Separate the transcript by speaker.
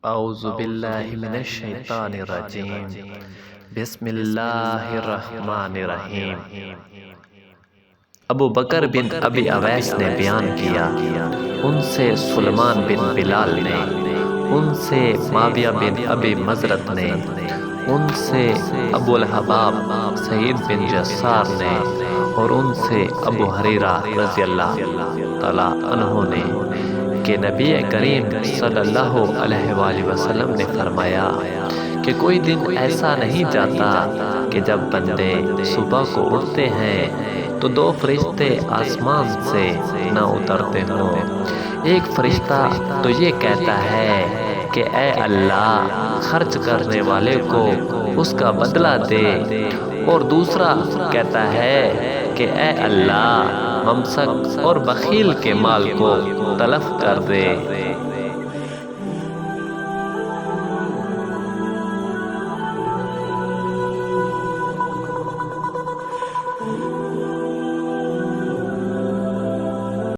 Speaker 1: اعوذ باللہ من الشیطان الرجیم، بسم اللہ الرحمن الرحیم۔ ابو بکر بن ابی اویس نے بیان کیا، ان سے سلیمان بن بلال نے، ان سے معاویہ بن ابی مزرت نے، ان سے ابو الحباب سعید بن جسار نے، اور ان سے ابو ہریرہ رضی اللہ تعالیٰ عنہ نے کہ نبی کریم صلی اللہ علیہ وآلہ وسلم نے فرمایا کہ کوئی دن ایسا نہیں جاتا کہ جب بندے صبح کو اٹھتے ہیں تو دو فرشتے آسمان سے نہ اترتے ہوں۔ ایک فرشتہ تو یہ کہتا ہے کہ اے اللہ خرچ کرنے والے کو اس کا بدلہ دے، اور دوسرا کہتا ہے کہ اے اللہ ممسک اور بخیل کے مال کو تلف کر دے۔